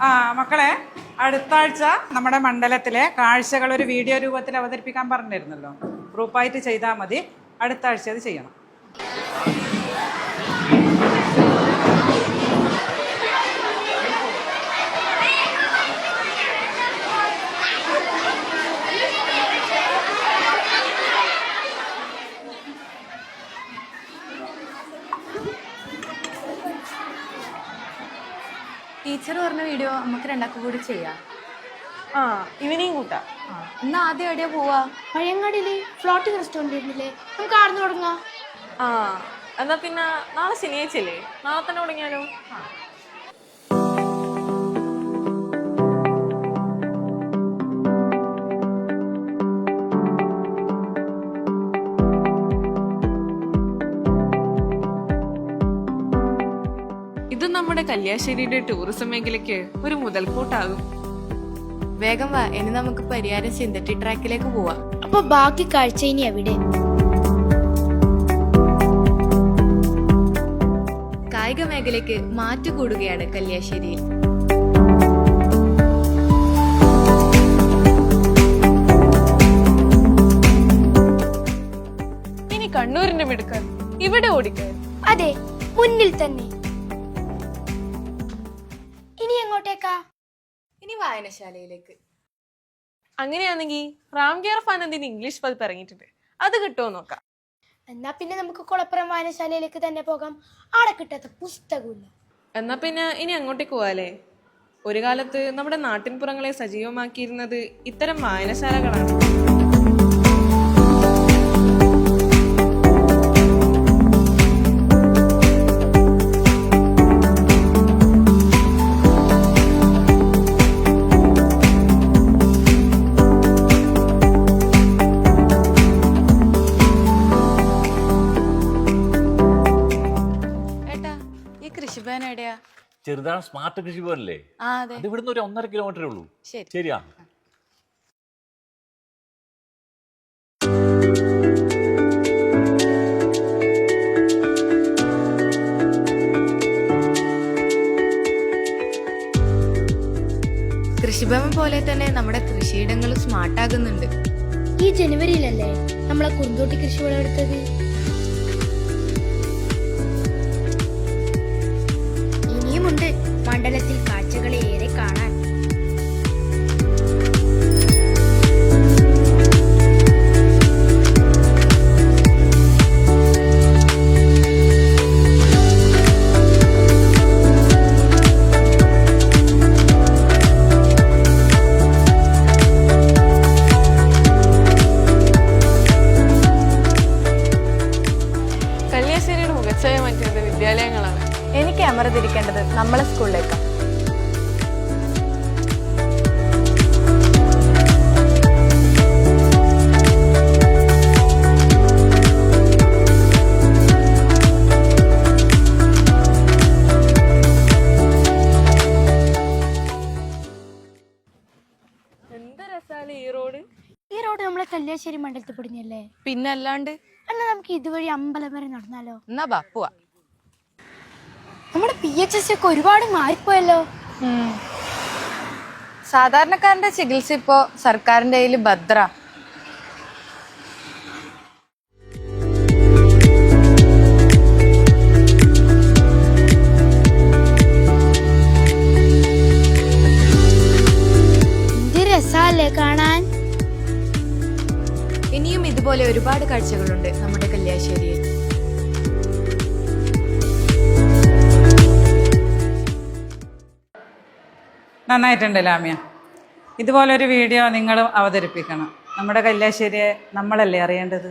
ആ മക്കളെ, അടുത്ത ആഴ്ച നമ്മുടെ മണ്ഡലത്തിലെ കാഴ്ചകൾ ഒരു വീഡിയോ രൂപത്തിൽ അവതരിപ്പിക്കാൻ പറഞ്ഞിരുന്നല്ലോ. ഗ്രൂപ്പായിട്ട് ചെയ്താൽ മതി. അടുത്ത ആഴ്ച അത് ചെയ്യണം. ടീച്ചർ പറഞ്ഞ വീഡിയോ നമുക്ക് രണ്ടാക്കും കൂടി ചെയ്യാം. ഇവനെയും കൂട്ടാം. എന്നാ ആദ്യം എവിടെയാ പോവാ? പഴയങ്ങാടിയില് ഫ്ലോട്ടിംഗ് റെസ്റ്റോറന്റ് ഉണ്ടല്ലേ, നമുക്ക് ആടുന്ന് തുടങ്ങാം. എന്നാ പിന്നെ നാളെ ശനിയാഴ്ചയല്ലേ, നാളെ തന്നെ തുടങ്ങിയാലോ? ഇത് നമ്മുടെ കല്യാശ്ശേരിയുടെ ടൂറിസം മേഖലയ്ക്ക് ഒരു മുതൽക്കൂട്ടാകും. വേഗം വാ, ഇനി നമുക്ക് പരിയാരം സിന്തറ്റിക് ട്രാക്കിലേക്ക് പോവാം. അപ്പൊ ബാക്കി കാഴ്ച ഇനി എവിടെ? കായിക മേഖലയ്ക്ക് മാറ്റുകൂടുകയാണ് കല്യാശ്ശേരിയിൽ. ഇനി കണ്ണൂരിന്റെ മിടുക്കൻ ഇവിടെ ഓടിക്കാൻ. അതെ, മുന്നിൽ തന്നെ. ഇനി എങ്ങോട്ടേക്കാ? ഇനി വായനശാലയിലേക്ക്. അങ്ങനെയാണെങ്കിൽ റാം കെയർ ഓഫ് ആനന്ദിന്റെ ഇംഗ്ലീഷ് പതിപ്പ് ഇറങ്ങിയിട്ടുണ്ട്, അത് കിട്ടുമോ നോക്കാം. എന്നാ പിന്നെ നമുക്ക് കുളപ്പുറം വായനശാലയിലേക്ക് തന്നെ പോകാം. ആടെ കിട്ടാത്ത പുസ്തകമില്ല. എന്നാ പിന്നെ ഇനി അങ്ങോട്ടേക്ക് പോവാലേ. ഒരു കാലത്ത് നമ്മുടെ നാട്ടിൻപുറങ്ങളെ സജീവമാക്കിയിരുന്നത് ഇത്തരം വായനശാലകളാണ്. കൃഷിഭവൻ എവിടെയാ? ചെറുതാണ് സ്മാർട്ട് കൃഷിഭവനല്ലേ? അത് ഇവിടുന്ന് ഒരു 1.5 കിലോമീറ്ററേ ഉള്ളൂ. ശരിയാ. കൃഷിഭവൻ പോലെ തന്നെ നമ്മുടെ കൃഷിയിടങ്ങളും സ്മാർട്ട് ആകുന്നുണ്ട്. ഈ ജനുവരിയിലല്ലേ നമ്മളെ കുറുന്തോട്ടി കൃഷി വിളവെടുത്തത്? ഇനിയുമുണ്ട് മണ്ഡലത്തിൽ കാഴ്ചകളെ ഏറെ കാണാൻ. കല്യാശ്ശേരിയുടെ മുഖച്ഛായ മാറ്റിയത് വിദ്യാലയങ്ങളാണ്. എനിക്ക് ക്യാമറ തിരിക്കേണ്ടത് നമ്മളെ സ്കൂളിലേക്കാണ്. എന്ത് രസാണ് ഈ റോഡ്. ഈ റോഡ് നമ്മളെ കല്യാശ്ശേരി മണ്ഡലത്തിൽ പൊടിഞ്ഞല്ലേ? പിന്നല്ലാണ്ട്. എന്നാ നമുക്ക് ഇതുവഴി അമ്പലം വരെ നടന്നാലോ? എന്നാ ബാ പോവാ. നമ്മുടെ PHS ഒക്കെ ഒരുപാട് മാറിപ്പോയല്ലോ. സാധാരണക്കാരന്റെ ചികിത്സ ഇപ്പോ സർക്കാരിന്റെ കയ്യിൽ ഭദ്ര. എന്ത് രസാല്ലേ കാണാൻ. ഇനിയും ഇതുപോലെ ഒരുപാട് കാഴ്ചകളുണ്ട് നമ്മുടെ കല്യാശ്ശേരിയിൽ. നന്നായിട്ടുണ്ട് ലാമ്യ. ഇതുപോലൊരു വീഡിയോ നിങ്ങളും അവതരിപ്പിക്കണം. നമ്മുടെ കല്യാശ്ശേരിയെ നമ്മളല്ലേ അറിയേണ്ടത്.